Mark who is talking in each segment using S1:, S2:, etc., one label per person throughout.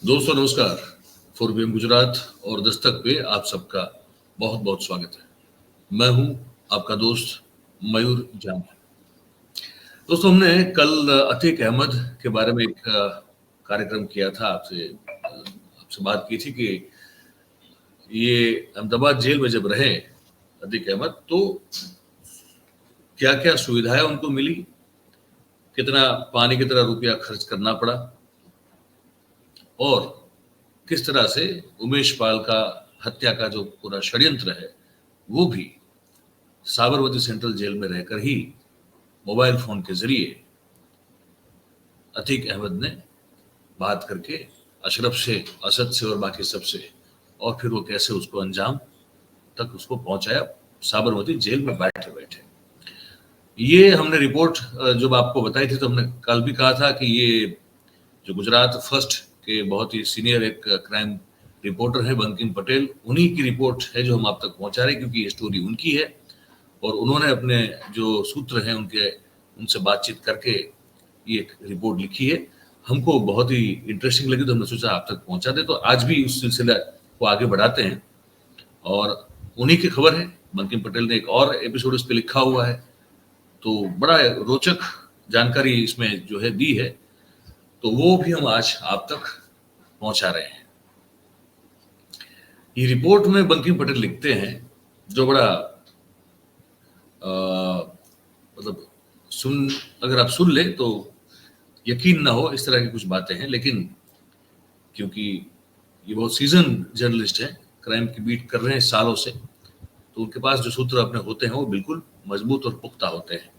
S1: दोस्तों नमस्कार। 4PM गुजरात और दस्तक पे आप सबका बहुत बहुत स्वागत है। मैं हूं आपका दोस्त मयूर जाम। दोस्तों हमने कल अतीक अहमद के बारे में एक कार्यक्रम किया था, आपसे बात की थी कि ये अहमदाबाद जेल में जब रहे अतीक अहमद तो क्या क्या सुविधाएं उनको मिली, कितना पानी की तरह रुपया खर्च करना पड़ा और किस तरह से उमेश पाल का हत्या का जो पूरा षड्यंत्र है वो भी साबरमती सेंट्रल जेल में रहकर ही मोबाइल फोन के जरिए अतीक अहमद ने बात करके अशरफ से, असद से और बाकी सबसे, और फिर वो कैसे उसको अंजाम तक उसको पहुंचाया साबरमती जेल में बैठे बैठे। ये हमने रिपोर्ट जब आपको बताई थी तो हमने कल भी कहा था कि ये जो गुजरात फर्स्ट के बहुत ही सीनियर एक क्राइम रिपोर्टर है बंकिम पटेल, उन्हीं की रिपोर्ट है जो हम आप तक पहुंचा रहे हैं, क्योंकि ये स्टोरी उनकी है और उन्होंने अपने जो सूत्र हैं उनसे बातचीत करके ये एक रिपोर्ट लिखी है। हमको बहुत ही इंटरेस्टिंग लगी तो हमने सोचा आप तक पहुंचा दे। तो आज भी उस सिलसिला को आगे बढ़ाते हैं और उन्हीं की खबर है। बंकिम पटेल ने एक और एपिसोड इस पे लिखा हुआ है, तो बड़ा रोचक जानकारी इसमें जो है दी है, तो वो भी हम आज आप तक पहुंचा रहे हैं। ये रिपोर्ट में बंकिम पटेल लिखते हैं जो बड़ा मतलब अगर आप सुन ले तो यकीन ना हो, इस तरह की कुछ बातें हैं, लेकिन क्योंकि ये बहुत सीजन जर्नलिस्ट हैं, क्राइम की बीट कर रहे हैं सालों से, तो उनके पास जो सूत्र अपने होते हैं वो बिल्कुल मजबूत और पुख्ता होते हैं।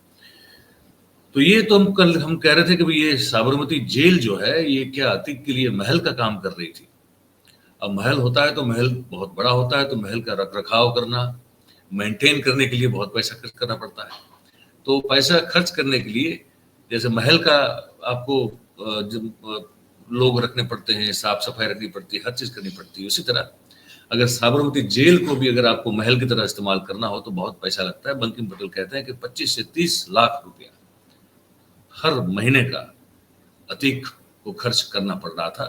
S1: तो ये तो हम कह रहे थे कि भाई ये साबरमती जेल जो है ये क्या अतीक के लिए महल का काम कर रही थी। अब महल होता है तो महल बहुत बड़ा होता है, तो महल का रख रखाव करना, मेंटेन करने के लिए बहुत पैसा खर्च करना पड़ता है। तो पैसा खर्च करने के लिए जैसे महल का आपको लोग रखने पड़ते हैं, साफ सफाई रखनी पड़ती है, हर चीज करनी पड़ती है, उसी तरह अगर साबरमती जेल को भी अगर आपको महल की तरह इस्तेमाल करना हो तो बहुत पैसा लगता है। बंकिम पटेल कहते हैं कि 25 से 30 लाख रुपया हर महीने का अतीक को खर्च करना पड़ रहा था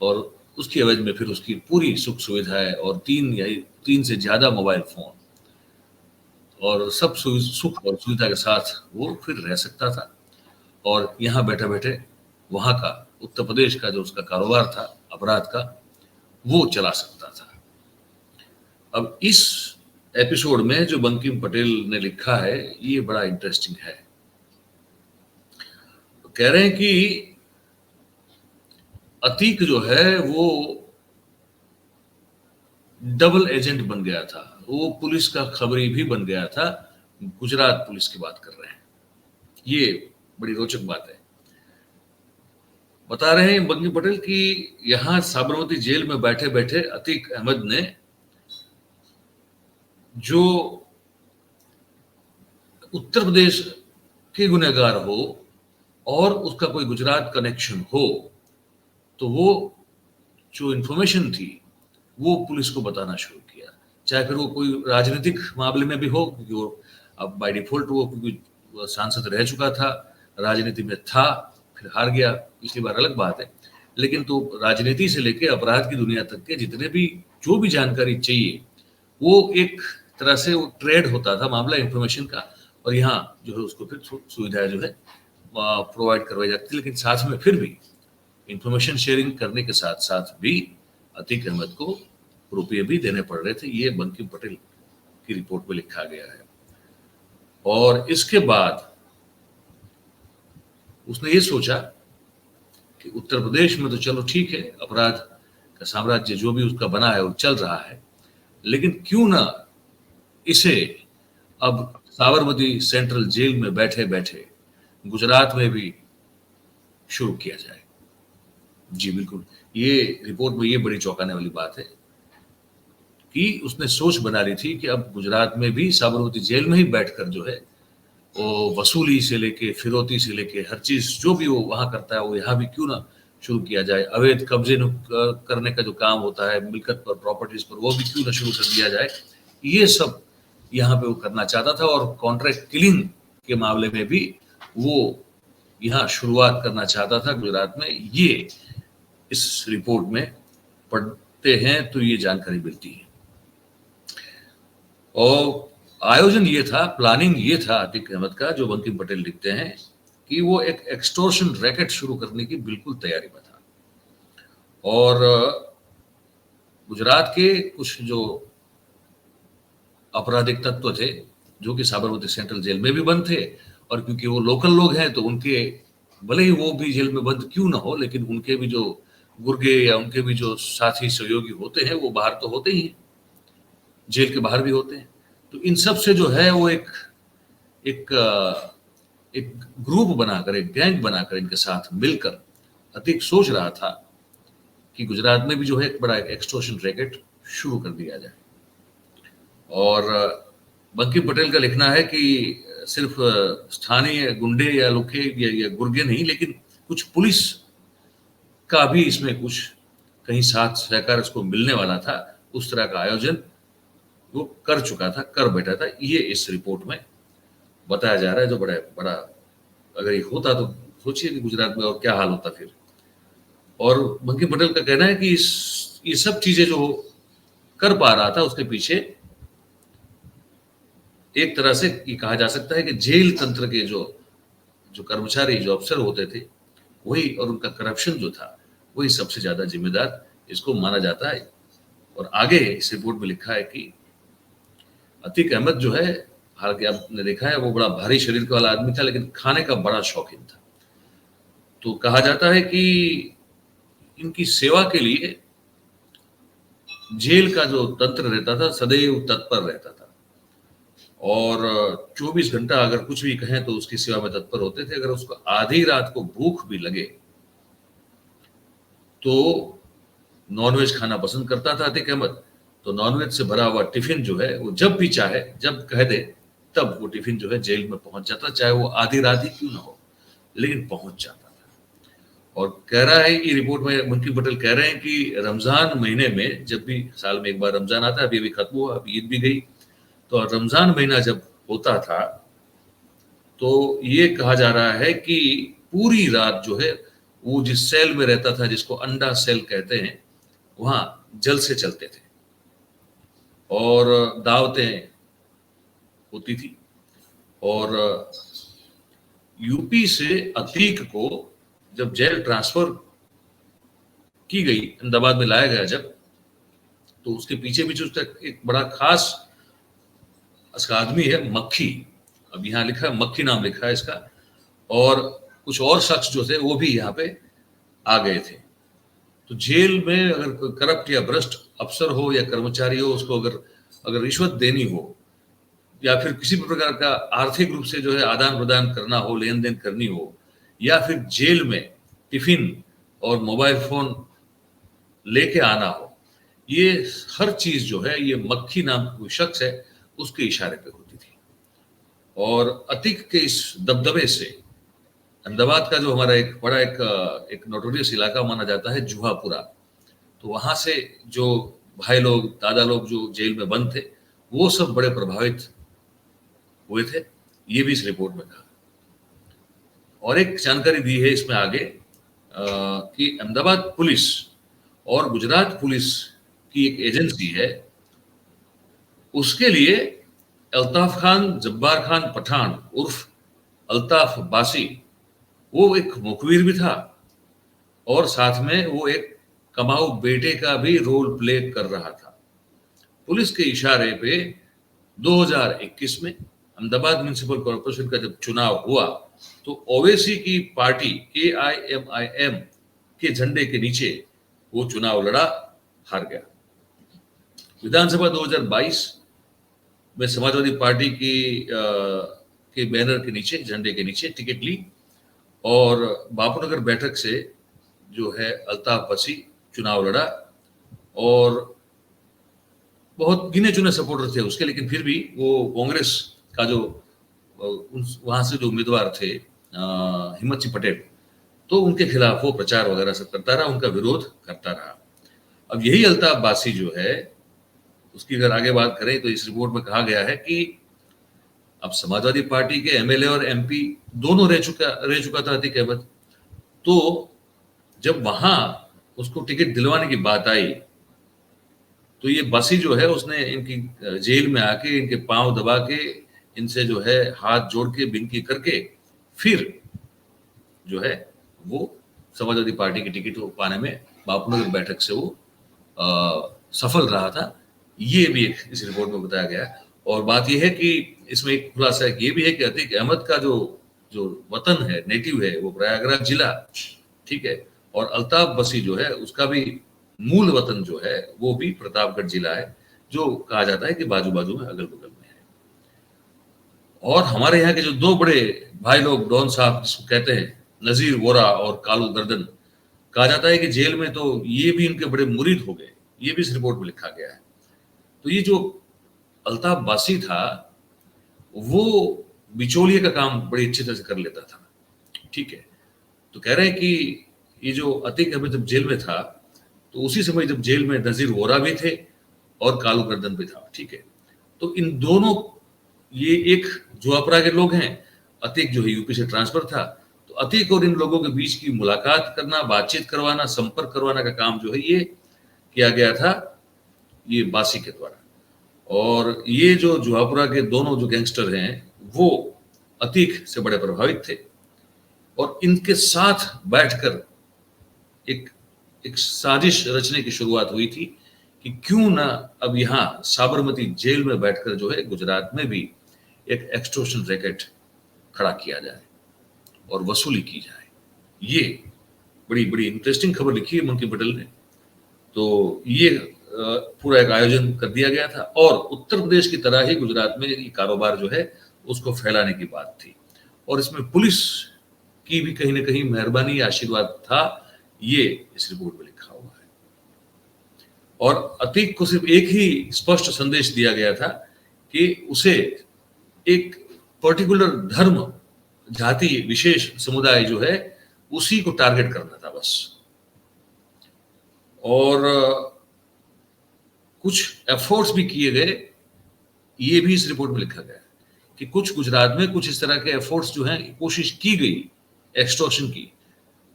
S1: और उसकी एवज में फिर उसकी पूरी सुख सुविधाएं और 3 से ज्यादा मोबाइल फोन और सब सुख और सुविधा के साथ वो फिर रह सकता था और यहाँ बैठे बैठे वहां का उत्तर प्रदेश का जो उसका कारोबार था अपराध का वो चला सकता था। अब इस एपिसोड में जो बंकिम पटेल ने लिखा है ये बड़ा इंटरेस्टिंग है। तो कह रहे हैं कि अतीक जो है वो डबल एजेंट बन गया था, वो पुलिस का खबरी भी बन गया था। गुजरात पुलिस की बात कर रहे हैं, ये बड़ी रोचक बात है। बता रहे हैं बंकिम पटेल कि यहां साबरमती जेल में बैठे बैठे अतीक अहमद ने जो उत्तर प्रदेश के गुनहगार हो और उसका कोई गुजरात कनेक्शन हो तो वो जो इंफॉर्मेशन थी वो पुलिस को बताना शुरू किया, चाहे फिर वो कोई राजनीतिक मामले में भी हो, क्योंकि वो अब बाय डिफॉल्ट वो क्योंकि सांसद रह चुका था, राजनीति में था, फिर हार गया, पिछली बार अलग बात है, लेकिन तो राजनीति से लेके अपराध की दुनिया तक के जितने भी जो भी जानकारी चाहिए वो एक तरह से वो ट्रेड होता था मामला इंफॉर्मेशन का, और यहाँ जो है उसको फिर सुविधाएं जो है प्रोवाइड करवाई जाती थी। लेकिन साथ में फिर भी इंफॉर्मेशन शेयरिंग करने के साथ साथ भी अतीक अहमद को रुपये भी देने पड़ रहे थे। ये बंकिम पटेल की रिपोर्ट में लिखा गया है। और इसके बाद उसने ये सोचा कि उत्तर प्रदेश में तो चलो ठीक है, अपराध का साम्राज्य जो भी उसका बना है वो चल रहा है, लेकिन क्यों ना इसे अब साबरमती सेंट्रल जेल में बैठे बैठे गुजरात में भी शुरू किया जाए। जी बिल्कुल, ये रिपोर्ट में ये बड़ी चौंकाने वाली बात है कि उसने सोच बना ली थी कि अब गुजरात में भी साबरमती जेल में ही बैठकर जो है वो वसूली से लेके फिरौती से लेके हर चीज जो भी वो वहां करता है वो यहाँ भी क्यों ना शुरू किया जाए। अवैध कब्जे करने का जो काम होता है मिलकत पर, प्रॉपर्टीज पर, वो भी क्यों ना शुरू कर दिया जाए। ये सब यहाँ पे वो करना चाहता था और कॉन्ट्रैक्ट किलिंग के मामले में भी वो यहाँ शुरुआत करना चाहता था गुजरात में। ये इस रिपोर्ट में पढ़ते हैं तो ये जानकारी मिलती है। और आयोजन ये था, प्लानिंग ये था अतीक अहमद का, जो बंकिम पटेल लिखते हैं कि वो एक एक्सटॉर्शन रैकेट शुरू करने की बिल्कुल तैयारी में था। और गुजरात के कुछ जो आपराधिक तत्व थे, जो कि साबरमती सेंट्रल जेल में भी बंद थे, और क्योंकि वो लोकल लोग हैं तो उनके, भले ही वो भी जेल में बंद क्यों ना हो, लेकिन उनके भी जो गुर्गे या उनके भी जो साथी सहयोगी होते हैं वो बाहर तो होते ही हैं, जेल के बाहर भी होते हैं। तो इन सब से जो है वो एक एक एक ग्रुप बनाकर, एक गैंग बनाकर, इनके साथ मिलकर अतीक सोच रहा था कि गुजरात में भी जो है एक बड़ा एक्सटॉर्शन रैकेट शुरू कर दिया जाए। और बंकिम पटेल का लिखना है कि सिर्फ स्थानीय गुंडे या लुखे या गुर्गे नहीं, लेकिन कुछ पुलिस का भी इसमें कुछ कहीं साथ सहकार इसको मिलने वाला था। उस तरह का आयोजन वो कर चुका था, कर बैठा था। ये इस रिपोर्ट में बताया जा रहा है, जो बड़ा बड़ा, अगर ये होता तो सोचिए कि गुजरात में और क्या हाल होता फिर। और बंकिम पटेल का कहना है कि ये सब चीजें जो कर पा रहा था, उसके पीछे एक तरह से ये कहा जा सकता है कि जेल तंत्र के जो जो कर्मचारी, जो अफसर होते थे, वही, और उनका करप्शन जो था, वही सबसे ज्यादा जिम्मेदार इसको माना जाता है। और आगे इस रिपोर्ट में लिखा है कि अतीक अहमद जो है, हालांकि आपने देखा है वो बड़ा भारी शरीर वाला आदमी था, लेकिन खाने का बड़ा शौकीन था। तो कहा जाता है कि इनकी सेवा के लिए जेल का जो तंत्र रहता था सदैव तत्पर रहता था, और 24 घंटा अगर कुछ भी कहें तो उसकी सेवा में तत्पर होते थे। अगर उसको आधी रात को भूख भी लगे तो नॉनवेज खाना पसंद करता था अतीक अहमद। तो नॉनवेज से भरा हुआ टिफिन जो है वो जब भी चाहे, जब कह दे, तब वो टिफिन जो है जेल में पहुंच जाता, चाहे वो आधी रात ही क्यों ना हो, लेकिन पहुंच जाता था। और कह रहा है कि रिपोर्ट में बंकिम पटेल कह रहे हैं कि रमजान महीने में, जब भी साल में एक बार रमजान आता है, अभी खत्म हुआ, अभी ईद भी गई, तो रमजान महीना जब होता था तो ये कहा जा रहा है कि पूरी रात जो है वो जिस सेल में रहता था, जिसको अंडा सेल कहते हैं, वहां जलसे चलते थे और दावतें होती थी। और यूपी से अतीक को जब जेल ट्रांसफर की गई, अहमदाबाद में लाया गया जब, तो उसके पीछे भी जो एक बड़ा खास इसका आदमी है, मक्खी, अब यहाँ लिखा है मक्खी, नाम लिखा है इसका, और कुछ और शख्स जो थे वो भी यहाँ पे आ गए थे। तो जेल में अगर कोई करप्ट या भ्रष्ट अफसर हो या कर्मचारी हो, उसको अगर अगर रिश्वत देनी हो या फिर किसी भी प्रकार का आर्थिक रूप से जो है आदान प्रदान करना हो, लेन देन करनी हो, या फिर जेल में टिफिन और मोबाइल फोन लेके आना हो, ये हर चीज जो है ये मक्खी नाम का कोई शख्स है उसके इशारे पे होती थी। और अतीक के इस दबदबे से अहमदाबाद का जो हमारा एक बड़ा एक नोटोरियस इलाका माना जाता है जुहापुरा, तो वहां से जो भाई लोग, दादा लोग जो जेल में बंद थे, वो सब बड़े प्रभावित हुए थे। ये भी इस रिपोर्ट में कहा। और एक जानकारी दी है इसमें आगे कि अहमदाबाद पुलिस और गुजरात पुलिस की एक एजेंसी है, उसके लिए अल्ताफ खान जब्बार खान पठान उर्फ अल्ताफ बासी, वो एक मुखबिर भी था और साथ में वो एक कमाऊ बेटे का भी रोल प्ले कर रहा था। पुलिस के इशारे पे 2021 में अहमदाबाद म्युनिसिपल कॉर्पोरेशन का जब चुनाव हुआ तो ओवैसी की पार्टी AIMIM के झंडे के नीचे वो चुनाव लड़ा, हार गया। विधानसभा 2022 में समाजवादी पार्टी के बैनर के नीचे, झंडे के नीचे टिकट ली और बापूनगर बैठक से जो है अल्ताफ बसी चुनाव लड़ा और बहुत गिने चुने सपोर्टर थे उसके, लेकिन फिर भी वो कांग्रेस का जो वहां से जो उम्मीदवार थे हिम्मत सिंह पटेल, तो उनके खिलाफ वो प्रचार वगैरह सब करता रहा, उनका विरोध करता रहा। अब यही अल्ताफ बासी जो है, उसकी अगर आगे बात करें तो इस रिपोर्ट में कहा गया है कि अब समाजवादी पार्टी के MLA और MP दोनों रह चुका था अतीक अहमद। तो जब वहां उसको टिकट दिलवाने की बात आई, तो ये बसी जो है उसने इनकी जेल में आके इनके पांव दबा के इनसे जो है हाथ जोड़ के विनती करके फिर जो है वो समाजवादी पार्टी की टिकट को पाने में बापूनगर बैठक से वो सफल रहा था। ये भी एक इस रिपोर्ट में बताया गया है। और बात यह है कि इसमें एक खुलासा ये भी है कि अतीक अहमद का जो जो वतन है, नेटिव है, वो प्रयागराज जिला, ठीक है, और अल्ताफ बसी जो है उसका भी मूल वतन जो है वो भी प्रतापगढ़ जिला है, जो कहा जाता है कि बाजू बाजू में, अगल बगल में है। और हमारे यहाँ के जो दो बड़े भाई लोग डॉन साहब जिसको कहते हैं, नजीर वोरा और कालू गर्दन, कहा जाता है कि जेल में तो ये भी इनके बड़े मुरीद हो गए, ये भी इस रिपोर्ट में लिखा गया है। तो ये जो अल्ताफ बासी था वो बिचौलिए का काम बड़ी अच्छी तरह से कर लेता था, ठीक है। तो कह रहे हैं कि ये जो अतीक अहमद जब जेल में था तो उसी समय जब जेल में नजीर वोरा भी थे और कालू गर्दन भी था, ठीक है। तो इन दोनों, ये एक जुआपरा के लोग हैं, अतीक जो है यूपी से ट्रांसफर था, तो अतीक और इन लोगों के बीच की मुलाकात करना, बातचीत करवाना, संपर्क करवाना का काम जो है ये किया गया था ये बासी के द्वारा। और ये जो जुआपुरा के दोनों जो गैंगस्टर हैं वो अतीक से बड़े प्रभावित थे और इनके साथ बैठकर एक एक साजिश रचने की शुरुआत हुई थी कि क्यों ना अब यहाँ साबरमती जेल में बैठकर जो है गुजरात में भी एक एक्सटॉर्शन रैकेट खड़ा किया जाए और वसूली की जाए। ये बड़ी बड़ी इंटरेस्टिंग खबर लिखी है मंकी पटेल ने। तो ये पूरा एक आयोजन कर दिया गया था और उत्तर प्रदेश की तरह ही गुजरात में ये कारोबार जो है उसको फैलाने की बात थी और इसमें पुलिस की भी कहीं ना कहीं मेहरबानी या आशीर्वाद था, ये इस रिपोर्ट में लिखा हुआ है। और अतीक को सिर्फ एक ही स्पष्ट संदेश दिया गया था कि उसे एक पर्टिकुलर धर्म, जाति, विशेष समुदाय जो है उसी को टारगेट करना था बस। और कुछ एफर्ट्स भी किए गए, ये भी इस रिपोर्ट में लिखा गया है कि कुछ गुजरात में कुछ इस तरह के एफर्ट्स जो हैं कोशिश की गई एक्सटॉर्शन की,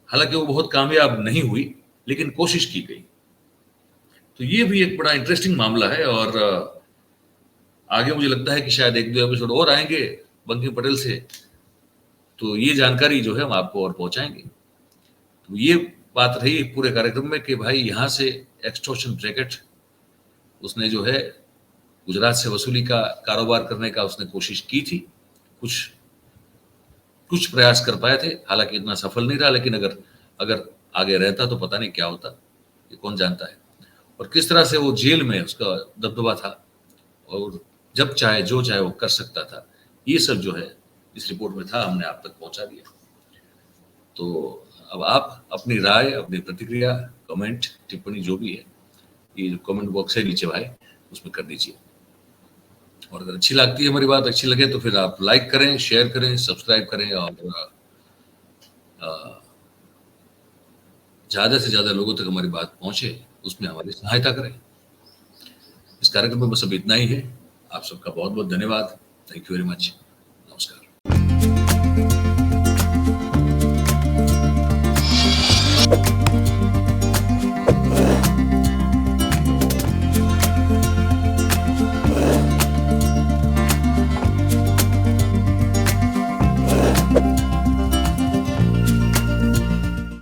S1: हालांकि वो बहुत कामयाब नहीं हुई लेकिन कोशिश की गई। तो ये भी एक बड़ा इंटरेस्टिंग मामला है और आगे मुझे लगता है कि शायद एक दो एपिसोड और आएंगे बंकिम पटेल से, तो ये जानकारी जो है हम आपको और पहुंचाएंगे। तो ये बात रही पूरे कार्यक्रम में कि भाई यहाँ से एक्सटॉर्शन रैकेट उसने जो है गुजरात से वसूली का कारोबार करने का उसने कोशिश की थी, कुछ प्रयास कर पाए थे, हालांकि इतना सफल नहीं रहा, लेकिन अगर आगे रहता तो पता नहीं क्या होता, ये कौन जानता है। और किस तरह से वो जेल में उसका दबदबा था और जब चाहे जो चाहे वो कर सकता था, ये सब जो है इस रिपोर्ट में था, हमने आप तक पहुंचा दिया। तो अब आप अपनी राय, अपनी प्रतिक्रिया, कमेंट, टिप्पणी जो भी है, ये जो कमेंट बॉक्स है नीचे भाई उसमें कर दीजिए। और अगर अच्छी लगती है हमारी बात, अच्छी लगे तो फिर आप लाइक करें, शेयर करें, सब्सक्राइब करें और ज्यादा से ज्यादा लोगों तक हमारी बात पहुंचे उसमें हमारी सहायता करें। इस कार्यक्रम में बस अब इतना ही है। आप सबका बहुत बहुत धन्यवाद। Thank you very much.